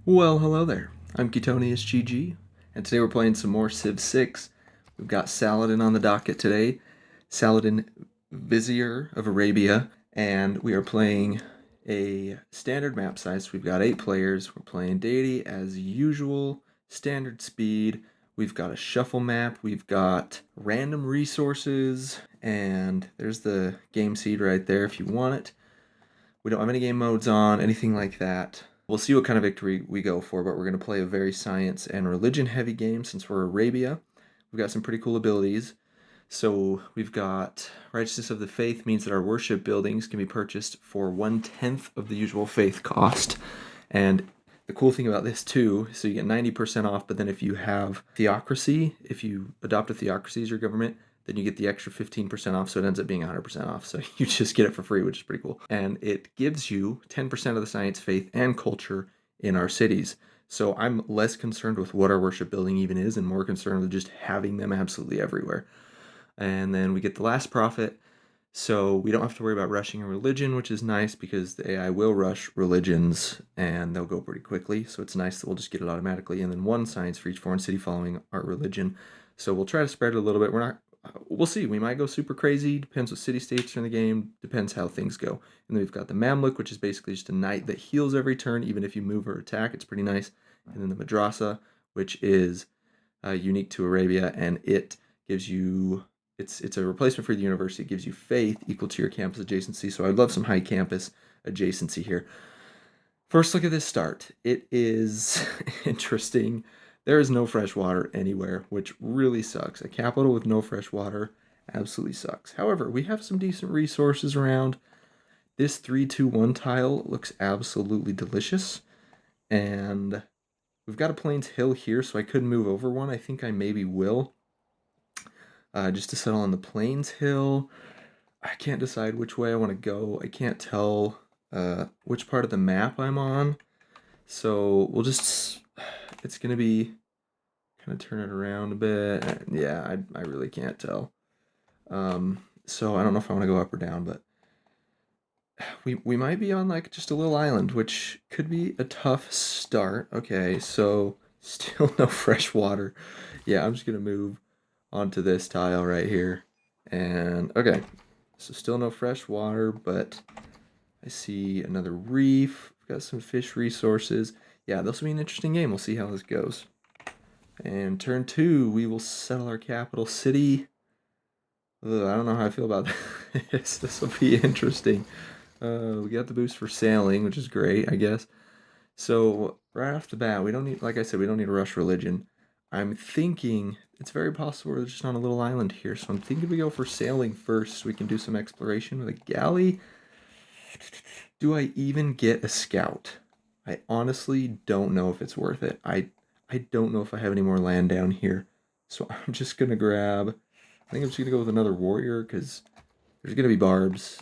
Well, hello there. I'm Ketonius GG, and today we're playing some more Civ 6. We've got Saladin on the docket today, Saladin Vizier of Arabia, and we are playing a standard map size. We've got 8 players. We're playing Deity as usual, standard speed. We've got a shuffle map. We've got random resources, and there's the game seed right there if you want it. We don't have any game modes on, anything like that. We'll see what kind of victory we go for, but we're going to play a very science and religion heavy game since we're Arabia. We've got some pretty cool abilities. So we've got Righteousness of the Faith means that our worship buildings can be purchased for 1/10 of the usual faith cost. And the cool thing about this too, so you get 90% off, but then if you have theocracy, if you adopt a theocracy as your government, then you get the extra 15% off, so it ends up being 100% off. So you just get it for free, which is pretty cool. And it gives you 10% of the science, faith, and culture in our cities. So I'm less concerned with what our worship building even is and more concerned with just having them absolutely everywhere. And then we get the last profit, so we don't have to worry about rushing a religion, which is nice because the AI will rush religions and they'll go pretty quickly. So it's nice that we'll just get it automatically. And then 1 science for each foreign city following our religion. So we'll try to spread it a little bit. We'll see. We might go super crazy. Depends what city states are in the game. Depends how things go. And then we've got the Mamluk, which is basically just a knight that heals every turn, even if you move or attack. It's pretty nice. And then the Madrasa, which is unique to Arabia, and it gives you it's a replacement for the university. It gives you faith equal to your campus adjacency. So I'd love some high campus adjacency here. First look at this start. It is interesting. There is no fresh water anywhere, which really sucks. A capital with no fresh water absolutely sucks. However, we have some decent resources around. This 3-2-1 tile looks absolutely delicious. And we've got a Plains Hill here, so I could move over one. I think I maybe will. Just to settle on the Plains Hill. I can't decide which way I want to go. I can't tell which part of the map I'm on. So we'll just, it's going to be, kind of turn it around a bit. Yeah, I really can't tell. So I don't know if I want to go up or down, but we might be on like just a little island, which could be a tough start. Okay, so still no fresh water. Yeah, I'm just going to move onto this tile right here. And okay, so still no fresh water, but I see another reef. We've got some fish resources. Yeah, this will be an interesting game. We'll see how this goes. And turn 2, we will settle our capital city. Ugh, I don't know how I feel about this. This will be interesting. We got the boost for sailing, which is great, I guess. So right off the bat, we don't need, like I said, we don't need to rush religion. I'm thinking it's very possible we're just on a little island here, so I'm thinking we go for sailing first so we can do some exploration with a galley. Do I even get a scout? I honestly don't know if it's worth it. I don't know if I have any more land down here, so I'm just gonna grab, I think I'm just gonna go with another warrior because there's gonna be barbs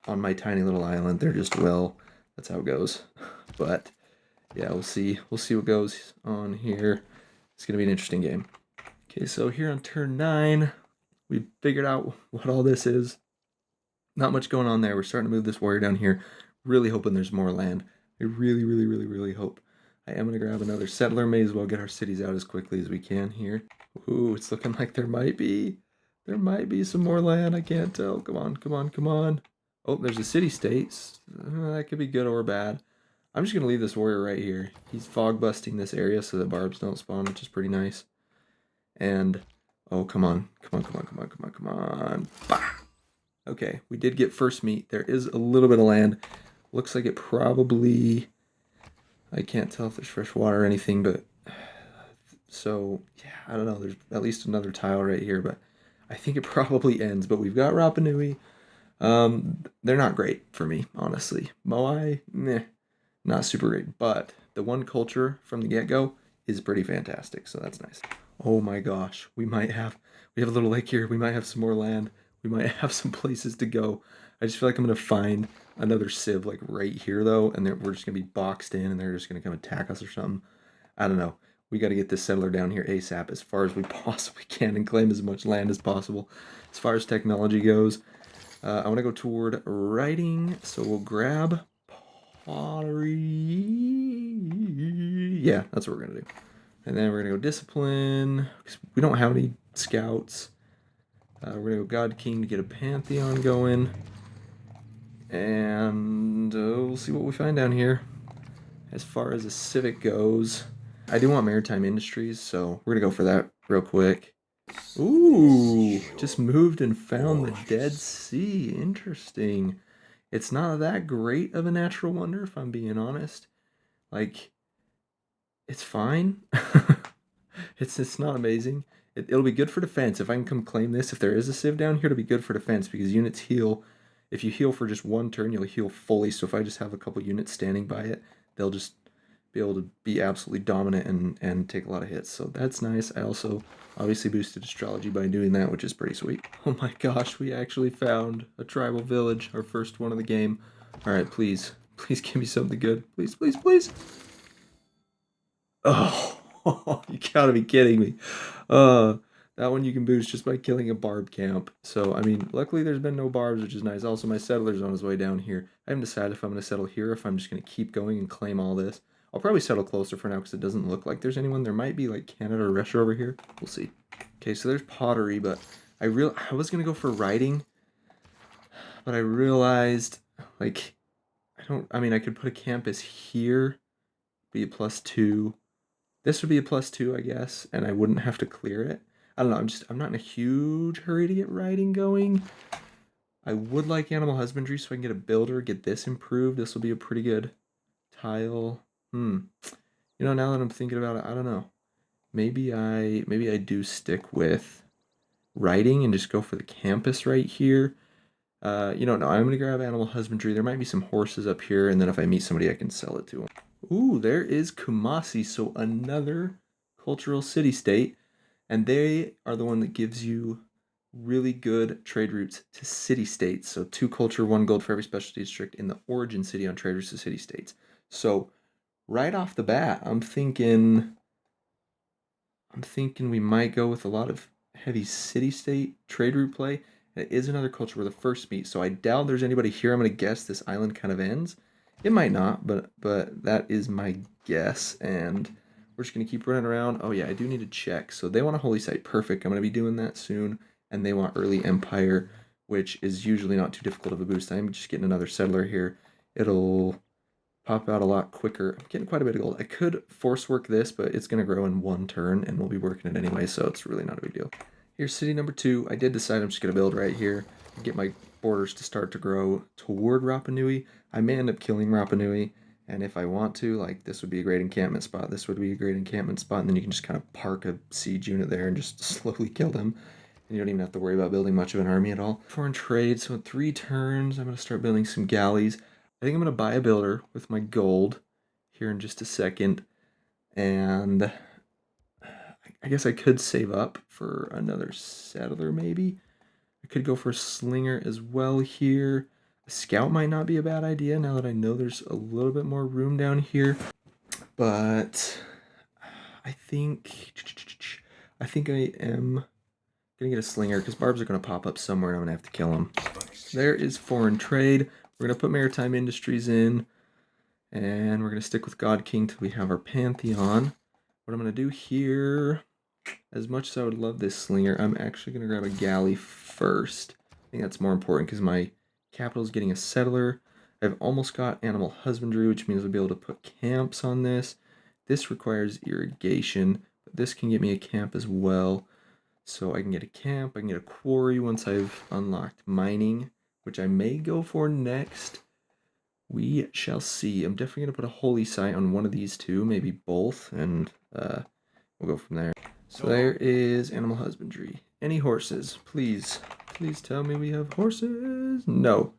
on my tiny little island. They're just, well, that's how it goes. But yeah, we'll see what goes on here. It's going to be an interesting game. Okay, so here on turn 9, we figured out what all this is. Not much going on there. We're starting to move this warrior down here. Really hoping there's more land. I really, really, really, really hope. I am going to grab another settler. May as well get our cities out as quickly as we can here. Ooh, it's looking like there might be some more land. I can't tell. Come on, come on, come on. Oh, there's a city-state. That could be good or bad. I'm just going to leave this warrior right here. He's fog busting this area so that barbs don't spawn, which is pretty nice. And, oh, come on. Come on, come on, come on, come on, come on. Bah! Okay, we did get first meat. There is a little bit of land. Looks like it probably, I can't tell if there's fresh water or anything, but, so, yeah, I don't know. There's at least another tile right here, but I think it probably ends. But we've got Rapa Nui. They're not great for me, honestly. Moai, meh. Not super great, but the one culture from the get-go is pretty fantastic, so that's nice. Oh my gosh, we have a little lake here. We might have some more land. We might have some places to go. I just feel like I'm going to find another civ like right here, though, and we're just going to be boxed in, and they're just going to come attack us or something. I don't know. We got to get this settler down here ASAP as far as we possibly can and claim as much land as possible. As far as technology goes, I want to go toward writing, so we'll grab pottery. Yeah, that's what we're going to do. And then we're going to go discipline, because we don't have any scouts. We're going to go God King to get a Pantheon going. And we'll see what we find down here. As far as the civic goes, I do want maritime industries, so we're going to go for that real quick. Ooh, just moved and found the Dead Sea. Interesting. It's not that great of a natural wonder, if I'm being honest. Like, it's fine. It's not amazing. It'll be good for defense. If I can come claim this, if there is a civ down here, it'll be good for defense because units heal. If you heal for just one turn, you'll heal fully. So if I just have a couple units standing by it, they'll just be able to be absolutely dominant and take a lot of hits. So that's nice. I also obviously boosted astrology by doing that, which is pretty sweet. Oh my gosh, we actually found a tribal village, our first one of the game. All right, please give me something good. Please, please, please. Oh, you gotta be kidding me. That one you can boost just by killing a barb camp. So, I mean, luckily there's been no barbs, which is nice. Also, my settler's on his way down here. I haven't decided if I'm going to settle here, if I'm just going to keep going and claim all this. I'll probably settle closer for now because it doesn't look like there's anyone. There might be, like, Canada or Russia over here. We'll see. Okay, so there's pottery, but I was going to go for writing, but I realized, like, I mean, I could put a campus here, be a +2. This would be a +2, I guess, and I wouldn't have to clear it. I don't know, I'm not in a huge hurry to get writing going. I would like animal husbandry so I can get a builder, get this improved. This will be a pretty good tile. You know, now that I'm thinking about it, I don't know. Maybe I do stick with writing and just go for the campus right here. You know, no, I'm gonna grab animal husbandry. There might be some horses up here, and then if I meet somebody, I can sell it to them. Ooh, there is Kumasi, so another cultural city-state, and they are the one that gives you really good trade routes to city-states. So 2 culture, 1 gold for every specialty district in the origin city on trade routes to city-states. So right off the bat, I'm thinking we might go with a lot of heavy city-state trade route play. And it is another culture where the first meet, so I doubt there's anybody here. I'm going to guess this island kind of ends. It might not, but that is my guess, and we're just going to keep running around. Oh yeah, I do need to check. So they want a holy site. Perfect. I'm going to be doing that soon, and they want early empire, which is usually not too difficult of a boost. I'm just getting another settler here. It'll pop out a lot quicker. I'm getting quite a bit of gold. I could force work this, but it's going to grow in 1 turn, and we'll be working it anyway, so it's really not a big deal. Here's city number 2. I did decide I'm just going to build right here and get my borders to start to grow toward Rapa Nui. I may end up killing Rapa Nui, and if I want to, like, this would be a great encampment spot. This would be a great encampment spot, and then you can just kind of park a siege unit there and just slowly kill them. And you don't even have to worry about building much of an army at all. Foreign trade, so in 3 turns, I'm going to start building some galleys. I think I'm going to buy a builder with my gold here in just a second, and I guess I could save up for another settler, maybe. I could go for a slinger as well here. A scout might not be a bad idea now that I know there's a little bit more room down here. But I think I am going to get a slinger because barbs are going to pop up somewhere and I'm going to have to kill them. There is foreign trade. We're going to put maritime industries in. And we're going to stick with God King till we have our Pantheon. What I'm going to do here, as much as I would love this slinger, I'm actually going to grab a galley first. I think that's more important because my capital is getting a settler. I've almost got animal husbandry, which means I'll be able to put camps on this. This requires irrigation, but this can get me a camp as well. So I can get a camp, I can get a quarry once I've unlocked mining, which I may go for next. We shall see. I'm definitely going to put a holy site on one of these 2, maybe both, and we'll go from there. So there is animal husbandry. Any horses? Please tell me we have horses. No,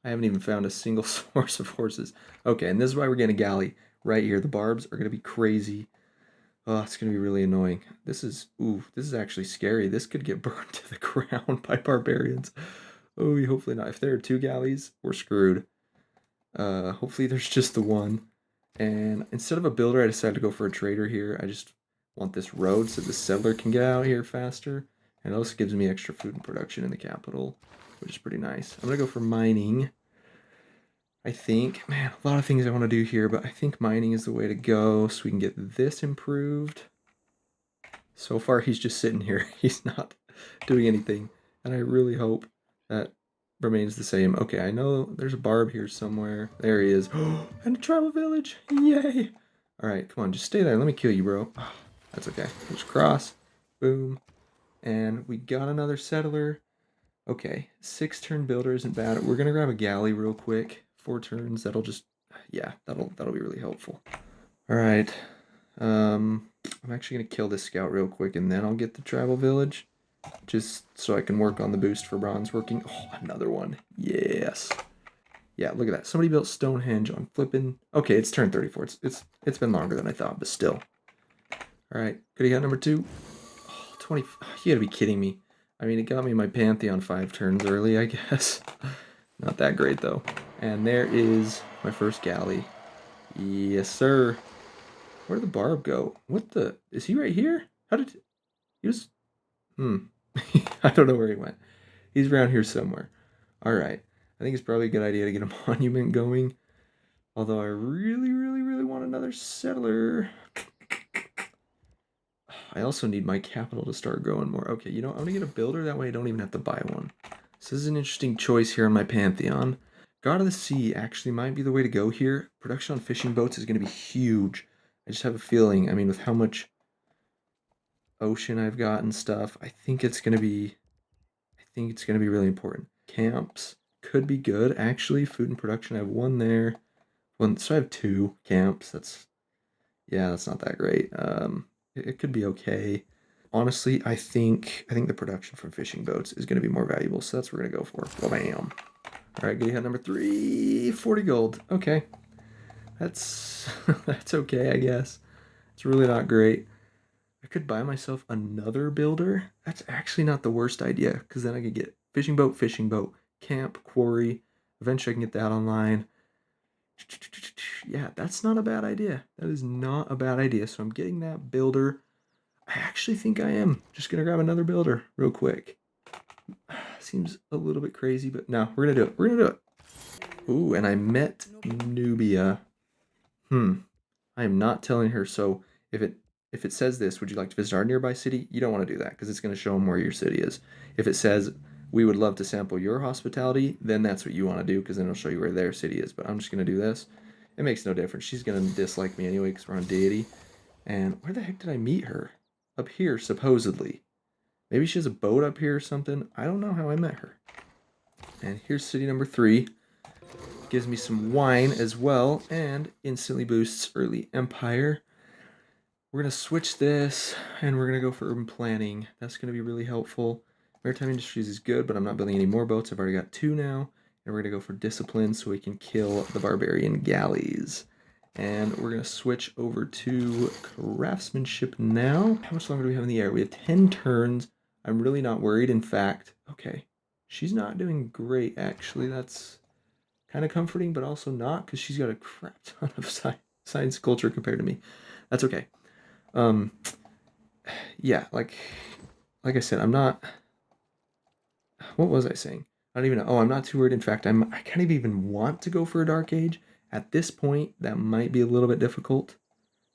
I haven't even found a single source of horses. Okay, and this is why we're getting a galley right here. The barbs are going to be crazy. Oh, it's going to be really annoying. This is actually scary. This could get burned to the ground by barbarians. Oh, hopefully not. If there are 2 galleys, we're screwed. Hopefully there's just the one. And instead of a builder, I decided to go for a trader here. I just want this road so the settler can get out here faster. And it also gives me extra food and production in the capital, which is pretty nice. I'm going to go for mining. I think, man, a lot of things I want to do here, but I think mining is the way to go so we can get this improved. So far, he's just sitting here. He's not doing anything, and I really hope that remains the same. Okay, I know there's a barb here somewhere. There he is. And a tribal village. Yay. All right, come on, just stay there. Let me kill you, bro. That's okay. Just cross. Boom. And we got another settler. Okay, 6-turn builder isn't bad. We're gonna grab a galley real quick. 4 turns. That'll just, yeah, that'll be really helpful. All right. I'm actually gonna kill this scout real quick, and then I'll get the tribal village, just so I can work on the boost for bronze working. Oh, another one. Yes. Yeah, look at that. Somebody built Stonehenge on flipping. Okay, it's turn 34. It's been longer than I thought, but still. All right, could he got number 2? Oh, 20. You gotta be kidding me. I mean, it got me my Pantheon 5 turns early, I guess. Not that great, though. And there is my first galley. Yes, sir. Where did the barb go? What the? Is he right here? How did... He was... I don't know where he went. He's around here somewhere. Alright. I think it's probably a good idea to get a monument going. Although I really, really, really want another settler. I also need my capital to start growing more. Okay, you know, I'm going to get a builder. That way I don't even have to buy one. So this is an interesting choice here on my Pantheon. God of the Sea actually might be the way to go here. Production on fishing boats is going to be huge. I just have a feeling, I mean, with how much ocean I've got and stuff, I think it's going to be really important. Camps could be good, actually. Food and production, I have 1 there. So I have 2 camps. That's not that great. It could be okay. Honestly, I think the production from fishing boats is going to be more valuable, so that's what we're going to go for. Bam. All right, getting head number 3, 40 gold. Okay. That's okay, I guess. It's really not great. I could buy myself another builder. That's actually not the worst idea, because then I could get fishing boat, camp, quarry. Eventually I can get that online. Yeah, that's not a bad idea. That is not a bad idea. So I'm getting that builder. I actually think I am just going to grab another builder real quick. Seems a little bit crazy, but no, we're going to do it. We're going to do it. Ooh, and I met Nubia. I am not telling her. So if it says this, would you like to visit our nearby city? You don't want to do that because it's going to show them where your city is. If it says we would love to sample your hospitality, then that's what you want to do because then it'll show you where their city is. But I'm just going to do this. It makes no difference. She's going to dislike me anyway because we're on Deity. And where the heck did I meet her? Up here, supposedly. Maybe she has a boat up here or something. I don't know how I met her. And here's city number 3. Gives me some wine as well and instantly boosts early empire. We're going to switch this and we're going to go for urban planning. That's going to be really helpful. Maritime industries is good, but I'm not building any more boats. I've already got 2 now. And we're going to go for discipline so we can kill the barbarian galleys. And we're going to switch over to craftsmanship now. How much longer do we have in the air? We have 10 turns. I'm really not worried. In fact, okay, she's not doing great, actually. That's kind of comforting, but also not, because she's got a crap ton of science culture compared to me. That's okay. Yeah, like I said, I'm not... What was I saying? I don't even know. Oh, I'm not too worried. In fact, I kind of even want to go for a Dark Age. At this point, that might be a little bit difficult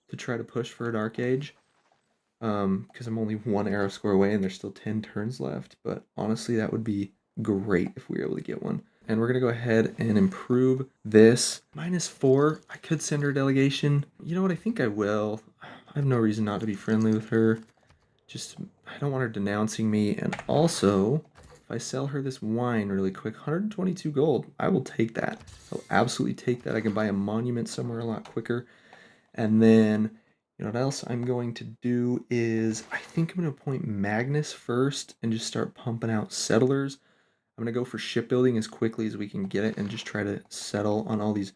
to try to push for a Dark Age. Because I'm only 1 arrow score away and there's still 10 turns left. But honestly, that would be great if we were able to get one. And we're going to go ahead and improve this. -4. I could send her a delegation. You know what? I think I will. I have no reason not to be friendly with her. Just, I don't want her denouncing me. And also, if I sell her this wine really quick, 122 gold, I will take that. I'll absolutely take that. I can buy a monument somewhere a lot quicker. And then, you know what else I'm going to do is, I think I'm going to appoint Magnus first and just start pumping out settlers. I'm going to go for shipbuilding as quickly as we can get it and just try to settle on all these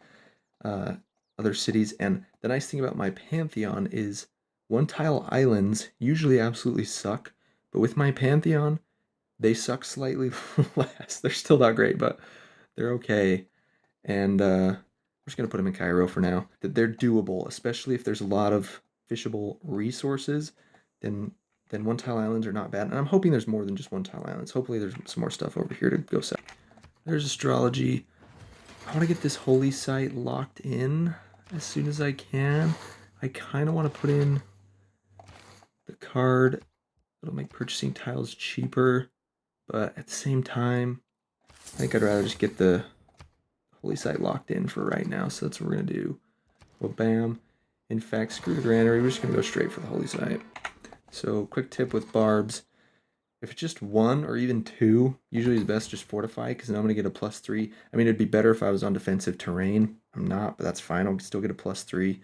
other cities. And the nice thing about my Pantheon is 1-tile islands usually absolutely suck, but with my Pantheon, they suck slightly less. They're still not great, but they're okay. And we're just going to put them in Cairo for now. That they're doable, especially if there's a lot of fishable resources, then 1-tile islands are not bad. And I'm hoping there's more than just 1-tile islands. Hopefully there's some more stuff over here to go set. There's astrology. I want to get this holy site locked in as soon as I can. I kind of want to put in the card that'll make purchasing tiles cheaper, but at the same time, I think I'd rather just get the holy site locked in for right now. So that's what we're going to do. Well, bam. In fact, screw the granary. We're just going to go straight for the holy site. So quick tip with barbs. If it's just 1 or even 2, usually it's best just fortify, because now I'm going to get a +3. I mean, it'd be better if I was on defensive terrain. I'm not, but that's fine. I'll still get a +3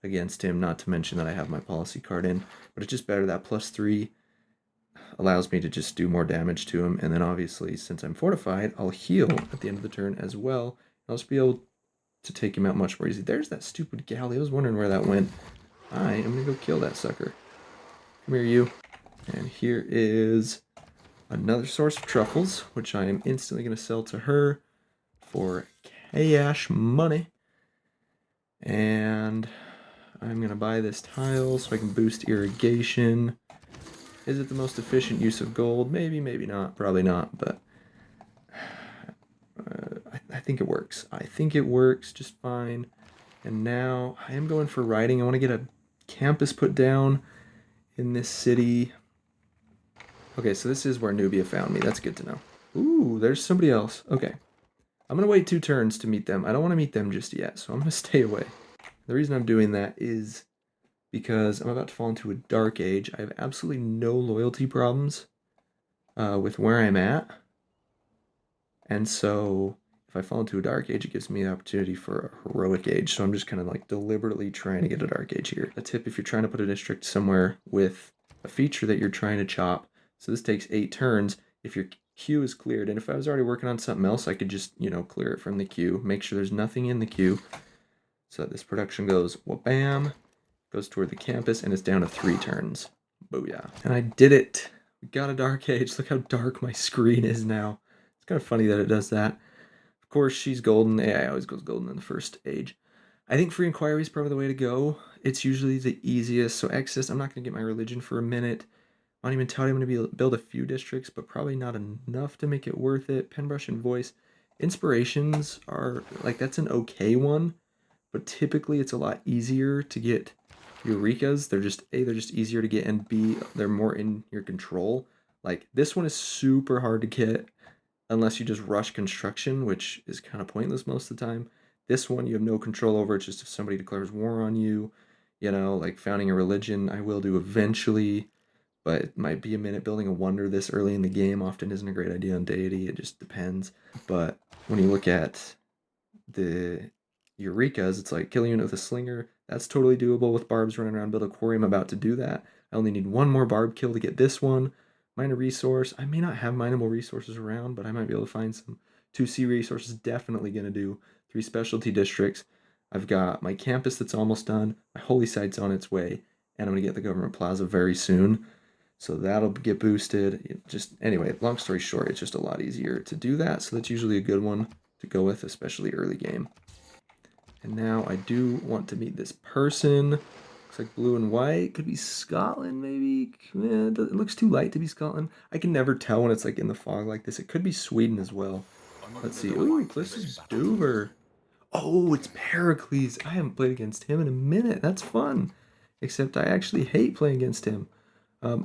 against him, not to mention that I have my policy card in. But it's just better. That +3 allows me to just do more damage to him. And then obviously, since I'm fortified, I'll heal at the end of the turn as well. I'll just be able to take him out much more easy. There's that stupid galley. I was wondering where that went. I am going to go kill that sucker. Come here, you. And here is another source of truffles, which I am instantly going to sell to her for cash money. And I'm going to buy this tile so I can boost irrigation. Is it the most efficient use of gold? Maybe, maybe not. Probably not, but I think it works. I think it works just fine. And now I am going for writing. I want to get a campus put down in this city. Okay, so this is where Nubia found me. That's good to know. Ooh, there's somebody else. Okay. I'm going to wait 2 turns to meet them. I don't want to meet them just yet, so I'm going to stay away. The reason I'm doing that is because I'm about to fall into a dark age. I have absolutely no loyalty problems with where I'm at. And so if I fall into a dark age, it gives me the opportunity for a heroic age. So I'm just kind of like deliberately trying to get a dark age here. A tip, if you're trying to put a district somewhere with a feature that you're trying to chop, so this takes 8 turns. If your queue is cleared, and if I was already working on something else, I could just, clear it from the queue, make sure there's nothing in the queue, so that this production goes, wha-bam, goes toward the campus, and it's down to 3 turns. Booyah. And I did it. We got a dark age. Look how dark my screen is now. It's kind of funny that it does that. Of course, she's golden. AI always goes golden in the first age. I think free inquiry is probably the way to go. It's usually the easiest. So Exis, I'm not going to get my religion for a minute. Monumentality, I'm going to build a few districts, but probably not enough to make it worth it. Penbrush and Voice. Inspirations are, that's an okay one, but typically it's a lot easier to get Eureka's. They're just easier to get, and B, they're more in your control. Like, this one is super hard to get unless you just rush construction, which is kind of pointless most of the time. This one you have no control over. It's just if somebody declares war on you, like founding a religion, I will do eventually, but it might be a minute. Building a wonder this early in the game often isn't a great idea on Deity. It just depends. But when you look at the Eureka's, it's like kill a unit with a slinger. That's totally doable with barbs running around. Build a quarry. I'm about to do that. I only need 1 more barb kill to get this one. Mine a resource. I may not have mineable resources around, but I might be able to find some. 2 sea resources, definitely going to do. 3 specialty districts. I've got my campus that's almost done. My holy site's on its way. And I'm going to get the government plaza very soon. So that'll get boosted. Anyway, long story short, it's just a lot easier to do that. So that's usually a good one to go with, especially early game. And now I do want to meet this person. Looks like blue and white. Could be Scotland, maybe. It looks too light to be Scotland. I can never tell when it's like in the fog like this. It could be Sweden as well. Let's see. Ooh, this is Dover. Oh, it's Pericles. I haven't played against him in a minute. That's fun. Except I actually hate playing against him.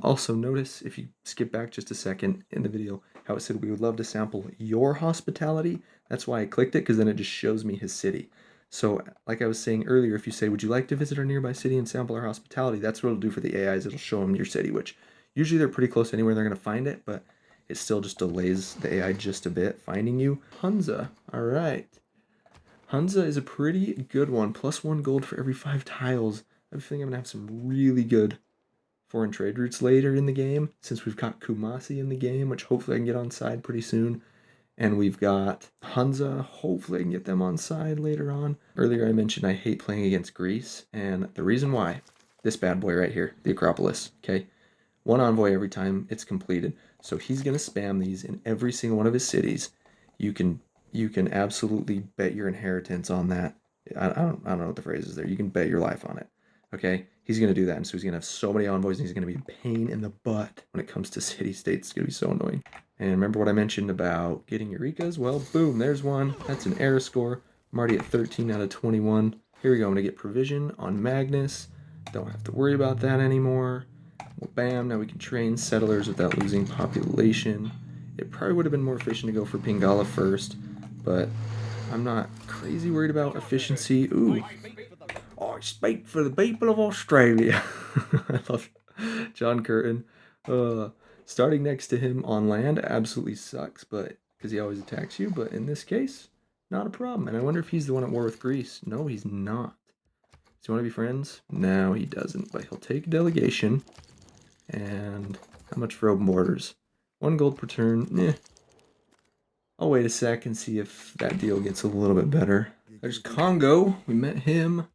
Also, notice, if you skip back just a second in the video, how it said we would love to sample your hospitality. That's why I clicked it, because then it just shows me his city. So, like I was saying earlier, if you say, would you like to visit our nearby city and sample our hospitality, that's what it'll do for the AIs. It'll show them your city, which usually they're pretty close anywhere they're going to find it, but it still just delays the AI just a bit finding you. Hunza. All right. Hunza is a pretty good one. +1 gold for every 5 tiles. I think I'm going to have some really good foreign trade routes later in the game, since we've got Kumasi in the game, which hopefully I can get on side pretty soon. And we've got Hunza, hopefully I can get them on side later on. Earlier I mentioned I hate playing against Greece, and the reason why, this bad boy right here, the Acropolis, okay? 1 envoy every time it's completed. So he's going to spam these in every single one of his cities. You can absolutely bet your inheritance on that. I don't know what the phrase is there. You can bet your life on it. Okay, he's going to do that, and so he's going to have so many envoys, and he's going to be a pain in the butt when it comes to city-states. It's going to be so annoying. And remember what I mentioned about getting Eureka's? Well, boom, there's one. That's an era score. I'm already at 13 out of 21. Here we go. I'm going to get provision on Magnus. Don't have to worry about that anymore. Well, bam, now we can train settlers without losing population. It probably would have been more efficient to go for Pingala first, but I'm not crazy worried about efficiency. Ooh. I speak for the people of Australia. I love John Curtin. Starting next to him on land absolutely sucks, but because he always attacks you. But in this case, not a problem. And I wonder if he's the one at war with Greece. No, he's not. Does he want to be friends? No, he doesn't. But he'll take a delegation. And how much for open borders? 1 gold per turn. I'll wait a sec and see if that deal gets a little bit better. There's Congo. We met him.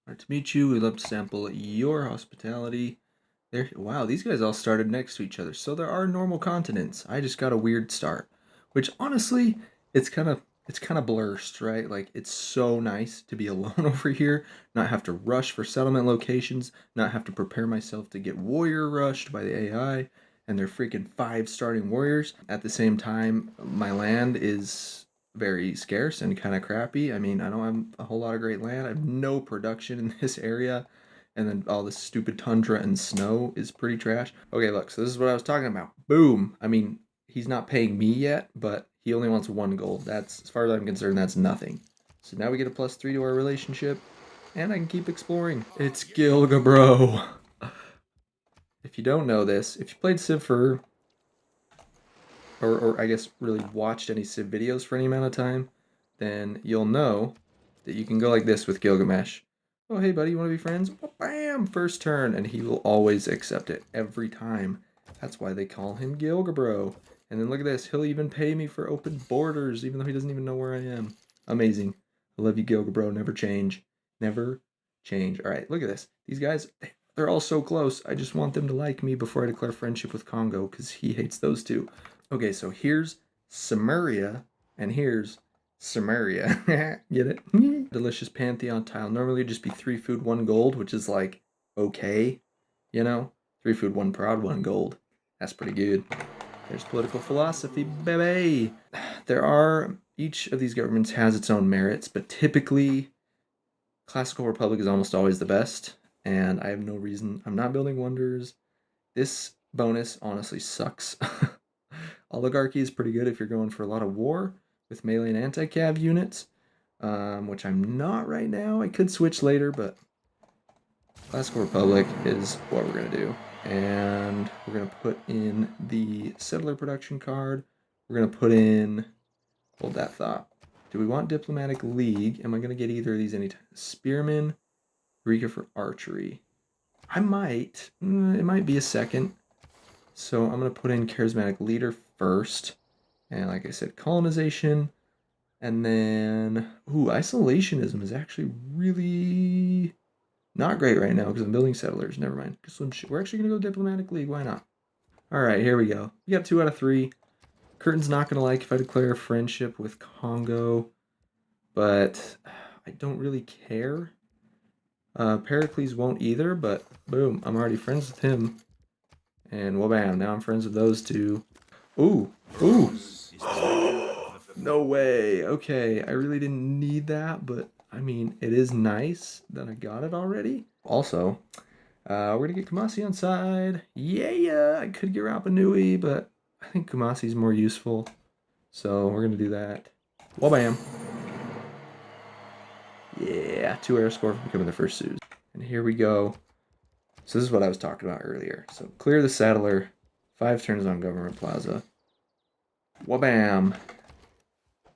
Nice to meet you. We'd love to sample your hospitality. There. Wow, these guys all started next to each other. So there are normal continents. I just got a weird start. Which honestly, it's kind of blurst, right? Like it's so nice to be alone over here, not have to rush for settlement locations, not have to prepare myself to get warrior rushed by the AI and their freaking 5 starting warriors. At the same time, my land is very scarce and kind of crappy. I mean, I don't have a whole lot of great land. I have no production in this area. And then all this stupid tundra and snow is pretty trash. Okay, look, so this is what I was talking about. Boom. I mean, he's not paying me yet, but he only wants 1 gold. That's, as far as I'm concerned, that's nothing. So now we get a +3 to our relationship, and I can keep exploring. It's Gilga, bro. If you don't know this, if you played Civ for, or I guess really watched any Civ videos for any amount of time, then you'll know that you can go like this with Gilgamesh. Oh, hey, buddy, you want to be friends? Bam! First turn, and he will always accept it every time. That's why they call him Gilgabro. And then look at this. He'll even pay me for open borders, even though he doesn't even know where I am. Amazing. I love you, Gilgabro. Never change. Never change. All right, look at this. These guys, they're all so close. I just want them to like me before I declare friendship with Congo, because he hates those two. Okay, so here's Samaria, and here's Samaria. Get it? Delicious Pantheon tile. Normally it'd just be 3 food, 1 gold, which is like, okay, you know? 3 food, 1 prod, 1 gold. That's pretty good. There's political philosophy, baby. Each of these governments has its own merits, but typically, Classical Republic is almost always the best, and I have no reason. I'm not building wonders. This bonus honestly sucks. Oligarchy is pretty good if you're going for a lot of war with melee and anti-cav units, which I'm not right now. I could switch later, but Classical Republic is what we're going to do. And we're going to put in the settler production card. We're going to put in, hold that thought. Do we want Diplomatic League? Am I going to get either of these anytime? Spearman, Rika for archery. I might. It might be a second. So I'm going to put in Charismatic Leader first. And like I said, colonization. And then, isolationism is actually really not great right now because I'm building settlers. Never mind. We're actually going to go Diplomatic League. Why not? All right, here we go. We got 2 out of 3. Curtin's not going to like if I declare friendship with Congo. But I don't really care. Pericles won't either, but boom, I'm already friends with him. And well, bam, now I'm friends with those 2. Ooh. No way. Okay, I really didn't need that, but I mean, it is nice that I got it already. Also, we're gonna get Kumasi on side. Yeah, I could get Rapa Nui, but I think Kumasi's more useful. So we're gonna do that. Well, bam. Yeah, 2 air score for becoming the first Suze. And here we go. So this is what I was talking about earlier. So clear the settler. 5 turns on Government Plaza. Wabam!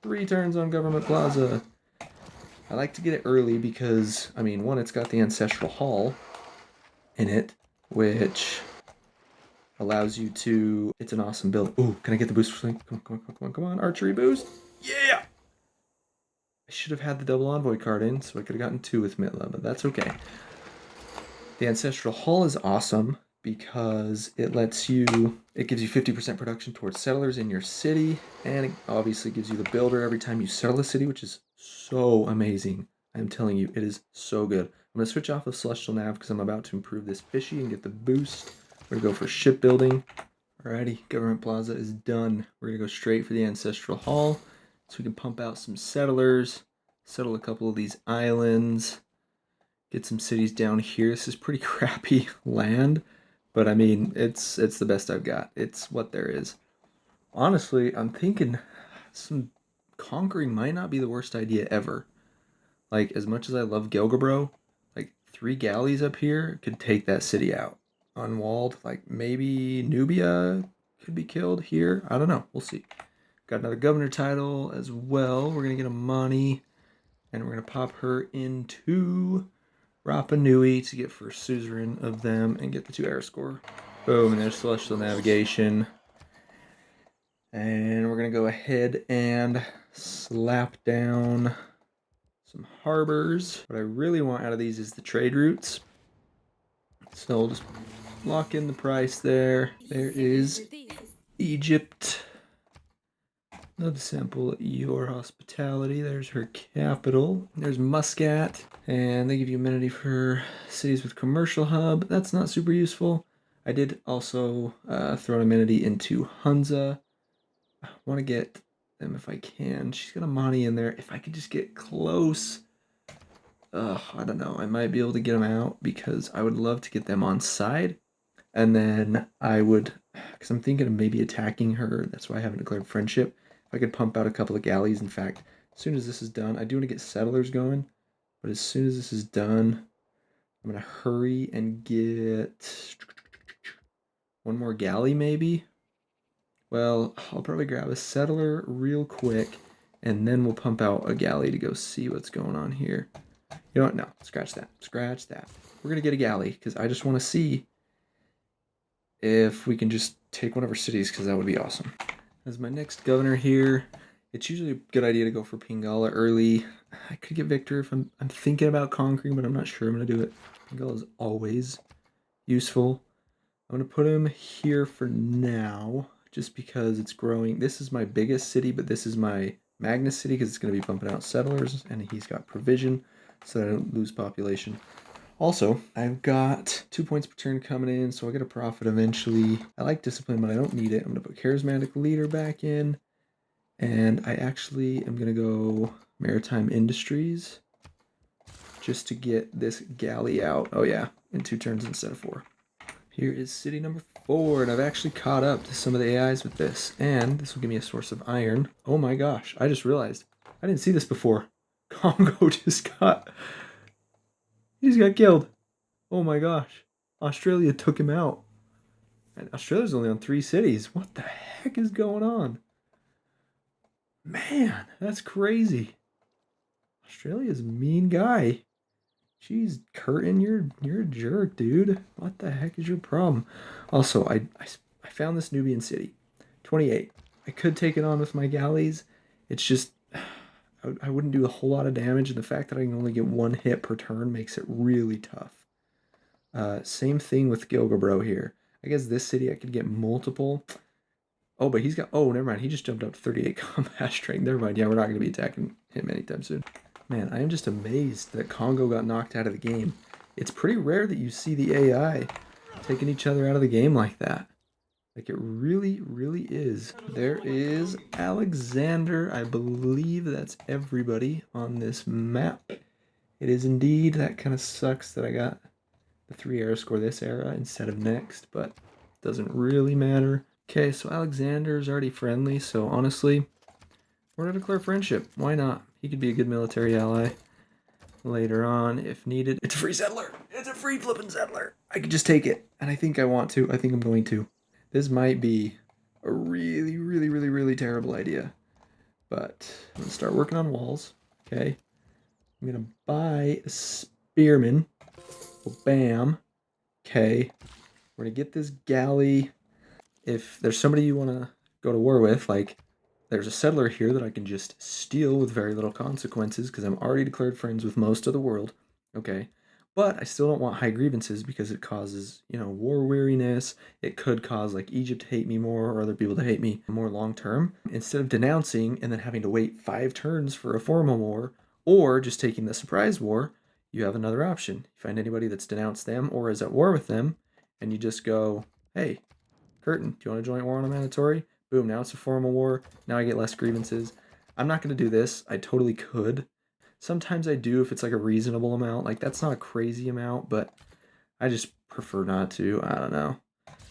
3 turns on Government Plaza. I like to get it early because, I mean, 1, it's got the Ancestral Hall in it, which allows you to... It's an awesome build. Ooh, can I get the boost for Slink? Come on. Archery boost. Yeah! I should have had the double envoy card in, so I could have gotten 2 with Mitla, but that's okay. The Ancestral Hall is awesome because it gives you 50% production towards settlers in your city, and it obviously gives you the builder every time you settle a city, which is so amazing. I'm telling you, it is so good. I'm going to switch off of Celestial Nav because I'm about to improve this fishy and get the boost. We're going to go for shipbuilding. Alrighty, Government Plaza is done. We're going to go straight for the Ancestral Hall so we can pump out some settlers, settle a couple of these islands, get some cities down here. This is pretty crappy land, but I mean, it's the best I've got. It's what there is. Honestly, I'm thinking some conquering might not be the worst idea ever. Like, as much as I love Gilgabro, like 3 galleys up here could take that city out. Unwalled, like maybe Nubia could be killed here. I don't know. We'll see. Got another governor title as well. We're going to get Amani, and we're going to pop her into Rapa Nui to get first suzerain of them and get the 2 air score. Boom, and there's Celestial Navigation. And we're going to go ahead and slap down some harbors. What I really want out of these is the trade routes. So we'll just lock in the price there. There is Egypt. Love to sample your hospitality. There's her capital. There's Muscat. And they give you amenity for cities with commercial hub. That's not super useful. I did also throw an amenity into Hunza. I want to get them if I can. She's got a Amani in there. If I could just get close. I don't know. I might be able to get them out because I would love to get them on side. And then I would, because I'm thinking of maybe attacking her. That's why I haven't declared friendship. If I could pump out a couple of galleys. In fact, as soon as this is done, I do want to get settlers going. But as soon as this is done, I'm going to hurry and get one more galley maybe. Well, I'll probably grab a settler real quick, and then we'll pump out a galley to go see what's going on here. You know what? No, scratch that. Scratch that. We're going to get a galley, because I just want to see if we can just take one of our cities, because that would be awesome. As my next governor here, it's usually a good idea to go for Pingala early. I could get Victor if I'm thinking about conquering, but I'm not sure I'm going to do it. Pingala is always useful. I'm going to put him here for now, just because it's growing. This is my biggest city, but this is my Magnus city because it's going to be pumping out settlers, and he's got provision so that I don't lose population. Also, I've got 2 points per turn coming in, so I'll get a profit eventually. I like discipline, but I don't need it. I'm going to put charismatic leader back in, and I actually am going to go maritime industries just to get this galley out. Oh yeah, in 2 turns instead of 4. Here is city number 4, and I've actually caught up to some of the AIs with this, and this will give me a source of iron. Oh my gosh, I just realized. I didn't see this before. Congo just got killed. Oh my gosh. Australia took him out. And Australia's only on 3 cities. What the heck is going on? Man, that's crazy. Australia's a mean guy. Jeez, Curtin, you're a jerk, dude. What the heck is your problem? Also, I found this Nubian city. 28. I could take it on with my galleys. It's just, I wouldn't do a whole lot of damage, and the fact that I can only get 1 hit per turn makes it really tough. Same thing with Gilgabro here. I guess this city I could get multiple. Oh, but he's got, oh, never mind. He just jumped up to 38 combat strength. Never mind. Yeah, we're not going to be attacking him anytime soon. Man, I am just amazed that Congo got knocked out of the game. It's pretty rare that you see the AI taking each other out of the game like that. Like, it really, really is. There is Alexander. I believe that's everybody on this map. It is indeed. That kind of sucks that I got the 3 air score this era instead of next, but doesn't really matter. Okay, so Alexander is already friendly, so honestly, we're going to declare friendship. Why not? He could be a good military ally later on if needed. It's a free settler. It's a free flippin' settler. I could just take it, and I think I want to. I think I'm going to. This might be a really, really, really, really terrible idea, but I'm going to start working on walls, okay? I'm going to buy a spearman. Well, bam. Okay. We're going to get this galley. If there's somebody you want to go to war with, like, there's a settler here that I can just steal with very little consequences because I'm already declared friends with most of the world. Okay. But I still don't want high grievances because it causes, war weariness. It could cause, like, Egypt to hate me more or other people to hate me more long term. Instead of denouncing and then having to wait 5 turns for a formal war or just taking the surprise war, you have another option. You find anybody that's denounced them or is at war with them, and you just go, hey, Curtin, do you want to join war on a mandatory? Boom, now it's a formal war. Now I get less grievances. I'm not going to do this. I totally could. Sometimes I do if it's like a reasonable amount. Like, that's not a crazy amount, but I just prefer not to. I don't know.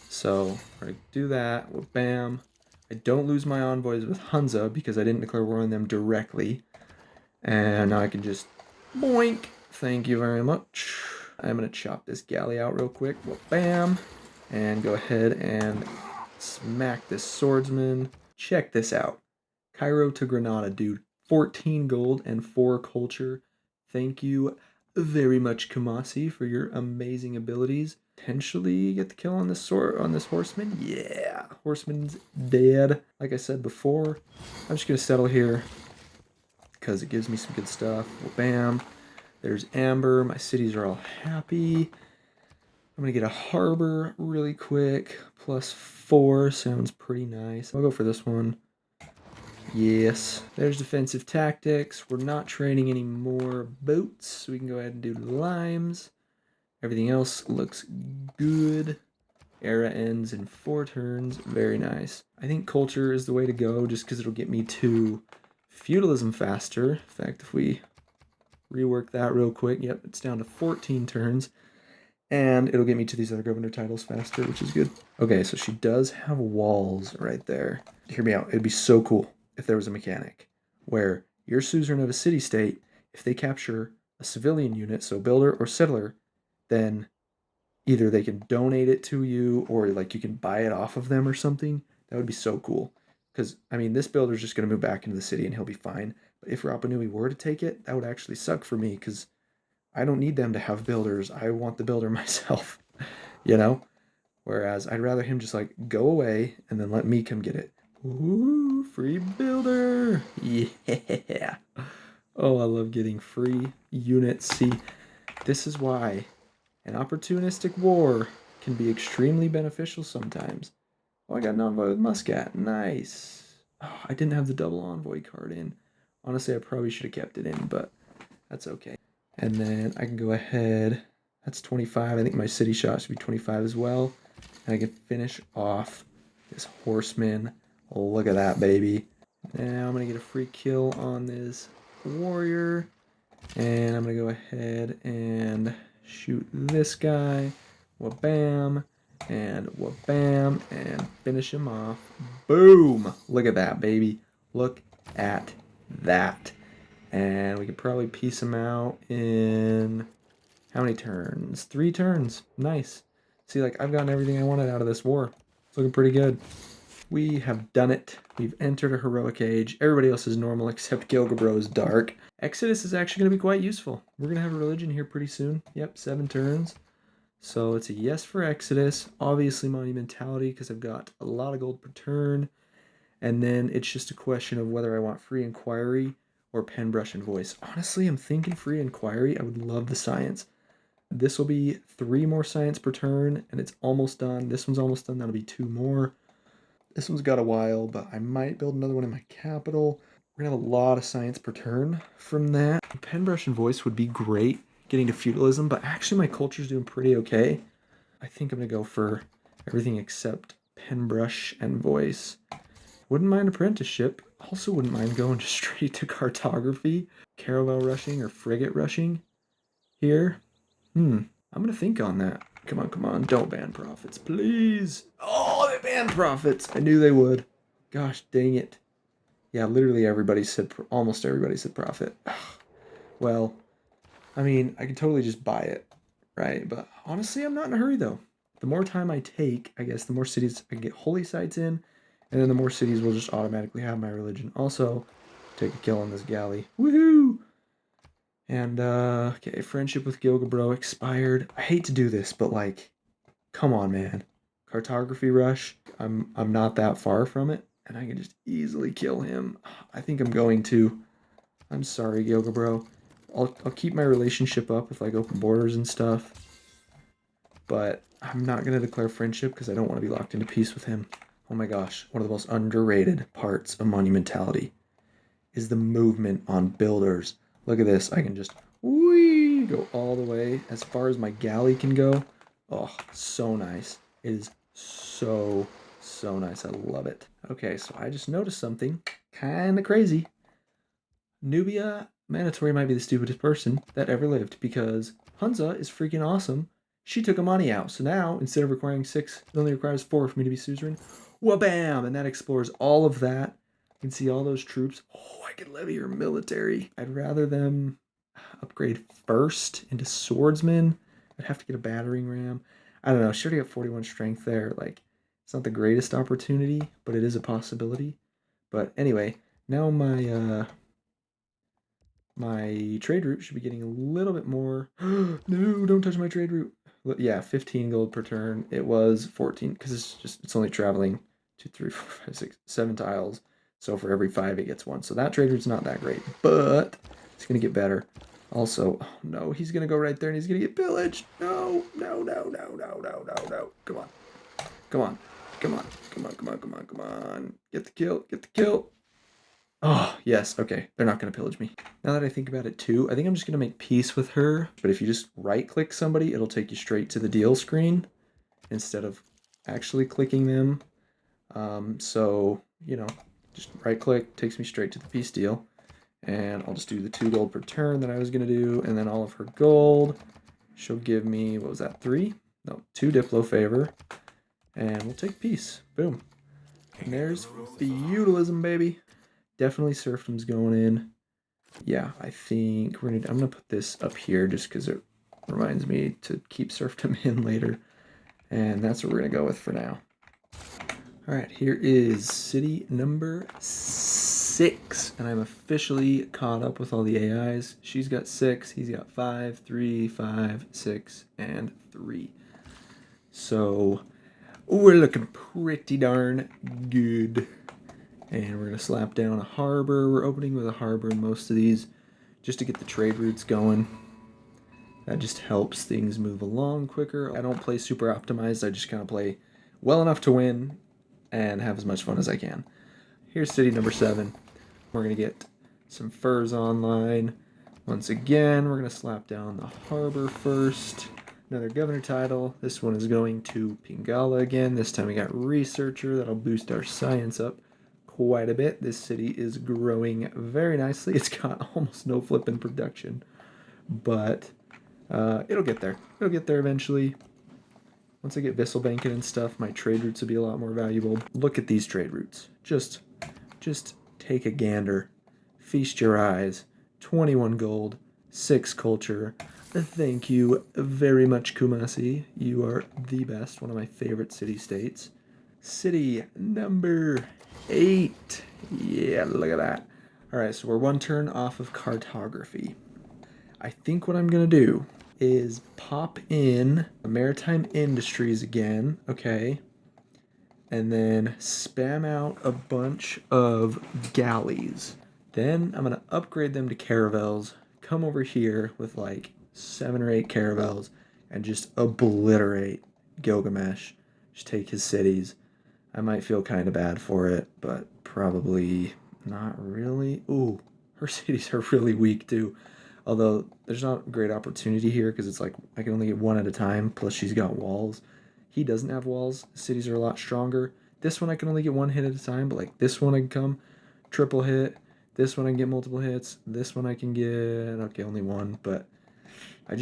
So, I do that. Well, bam. I don't lose my envoys with Hunza because I didn't declare war on them directly. And now I can just boink. Thank you very much. I'm going to chop this galley out real quick. Well, bam. And go ahead and smack this swordsman. Check this out. Cairo to Granada, dude. 14 gold and 4 culture. Thank you very much, Kamasi, for your amazing abilities. Potentially get the kill on this horseman. Yeah, horseman's dead. Like I said before, I'm just gonna settle here because it gives me some good stuff. Well, bam. There's Amber. My cities are all happy. I'm gonna get a harbor really quick. +4 sounds pretty nice. I'll go for this one. Yes. There's defensive tactics. We're not training any more boats, so we can go ahead and do limes. Everything else looks good. Era ends in 4 turns. Very nice. I think culture is the way to go just because it'll get me to feudalism faster. In fact, if we rework that real quick, yep, it's down to 14 turns. And it'll get me to these other governor titles faster, which is good. Okay, so she does have walls right there. Hear me out. It'd be so cool if there was a mechanic where your suzerain of a city-state, if they capture a civilian unit, so builder or settler, then either they can donate it to you or like you can buy it off of them or something. That would be so cool. Because, I mean, this builder's just going to move back into the city and he'll be fine. But if Rapa Nui were to take it, that would actually suck for me because I don't need them to have builders. I want the builder myself, you know? Whereas I'd rather him just like go away and then let me come get it. Ooh, free builder. Yeah. Oh, I love getting free units. See, this is why an opportunistic war can be extremely beneficial sometimes. Oh, I got an envoy with Muscat. Nice. Oh, I didn't have the double envoy card in. Honestly, I probably should have kept it in, but that's okay. And then I can go ahead. That's 25. I think my city shot should be 25 as well. And I can finish off this horseman. Oh, look at that, baby. Now I'm going to get a free kill on this warrior. And I'm going to go ahead and shoot this guy. Wha-bam. And wha-bam. And finish him off. Boom! Look at that, baby. Look at that. And we could probably piece him out in how many turns? 3 turns. Nice. See, like, I've gotten everything I wanted out of this war. It's looking pretty good. We have done it. We've entered a heroic age. Everybody else is normal except Gilgabro is dark. Exodus is actually going to be quite useful. We're going to have a religion here pretty soon. Yep, 7 turns. So it's a yes for Exodus. Obviously Monumentality because I've got a lot of gold per turn. And then it's just a question of whether I want Free Inquiry or Pen, Brush, and Voice. Honestly, I'm thinking Free Inquiry. I would love the science. This will be 3 more science per turn, and it's almost done. This one's almost done. That'll be 2 more. This one's got a while, but I might build another one in my capital. We're going to have a lot of science per turn from that. Pen, Brush, and Voice would be great getting to feudalism, but actually my culture's doing pretty okay. I think I'm going to go for everything except Pen, Brush, and Voice. Wouldn't mind apprenticeship. Also wouldn't mind going just straight to cartography. Caravel rushing or frigate rushing here. I'm going to think on that. Come on, come on. Don't ban profits, please. Oh, they banned profits. I knew they would. Gosh, dang it. Yeah, literally almost everybody said profit. Well, I mean, I could totally just buy it, right? But honestly, I'm not in a hurry, though. The more time I take, I guess, the more cities I can get holy sites in, and then the more cities will just automatically have my religion. Also, take a kill on this galley. Woohoo! And, okay, friendship with Gilgabro expired. I hate to do this, but, like, come on, man. Cartography rush. I'm not that far from it, and I can just easily kill him. I think I'm going to. I'm sorry, Gilgabro. I'll keep my relationship up with, like, open borders and stuff. But I'm not going to declare friendship because I don't want to be locked into peace with him. Oh my gosh, one of the most underrated parts of Monumentality is the movement on builders. Look at this. I can just, whee, go all the way as far as my galley can go. Oh, so nice. It is so nice. I love it. Okay, so I just noticed something kind of crazy. Nubia Mandatory might be the stupidest person that ever lived because Hunza is freaking awesome. She took Amani out, so now instead of requiring 6, it only requires 4 for me to be suzerain. Wha-bam! And that explores all of that. You can see all those troops. Oh, I could levy her military. I'd rather them upgrade first into swordsman. I'd have to get a battering ram. I don't know. She already got 41 strength there. Like, it's not the greatest opportunity, but it is a possibility. But anyway, now my trade route should be getting a little bit more. No, don't touch my trade route. Yeah, 15 gold per turn. It was 14 because it's only traveling 2, 3, 4, 5, 6, 7 tiles. So for every 5 it gets 1. So that trade route's not that great, but it's gonna get better. Also, oh no, he's gonna go right there and he's gonna get pillaged. No. Come on. Come on. Get the kill. Oh, yes, okay. They're not going to pillage me. Now that I think about it too, I think I'm just going to make peace with her. But if you just right-click somebody, it'll take you straight to the deal screen instead of actually clicking them. So, just right-click, takes me straight to the peace deal. And I'll just do the 2 gold per turn that I was going to do. And then all of her gold, she'll give me, what was that, 3? No, 2 Diplo favor. And we'll take peace. Boom. And there's feudalism, baby. Definitely serfdom's going in. Yeah, I think I'm gonna put this up here just because it reminds me to keep serfdom in later. And that's what we're gonna go with for now. Alright, here is city number 6. And I'm officially caught up with all the AIs. She's got 6, he's got 5, 3, 5, 6, and 3. So we're looking pretty darn good. And we're going to slap down a harbor. We're opening with a harbor in most of these just to get the trade routes going. That just helps things move along quicker. I don't play super optimized. I just kind of play well enough to win and have as much fun as I can. Here's city number 7. We're going to get some furs online. Once again, we're going to slap down the harbor first. Another governor title. This one is going to Pingala again. This time we got researcher. That'll boost our science up quite a bit. This city is growing very nicely. It's got almost no flipping production, but it'll get there. It'll get there eventually. Once I get Visselbanken and stuff, my trade routes will be a lot more valuable. Look at these trade routes. Just take a gander. Feast your eyes. 21 gold, 6 culture. Thank you very much, Kumasi. You are the best. One of my favorite city-states. City number 8. Yeah, look at that. Alright, so we're 1 turn off of cartography. I think what I'm going to do is pop in maritime industries again, okay? And then spam out a bunch of galleys. Then I'm going to upgrade them to caravels, come over here with like 7 or 8 caravels, and just obliterate Gilgamesh. Just take his cities. I might feel kind of bad for it, but probably not really. Ooh, her cities are really weak too. Although there's not great opportunity here because it's like I can only get 1 at a time, plus she's got walls. He doesn't have walls. Cities are a lot stronger. This one I can only get 1 hit at a time, but like this one I can come triple hit. This one I can get multiple hits. This one I can get, okay, only 1, but I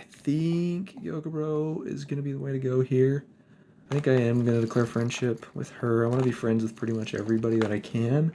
think Yoga Bro is going to be the way to go here. I think I am going to declare friendship with her. I want to be friends with pretty much everybody that I can.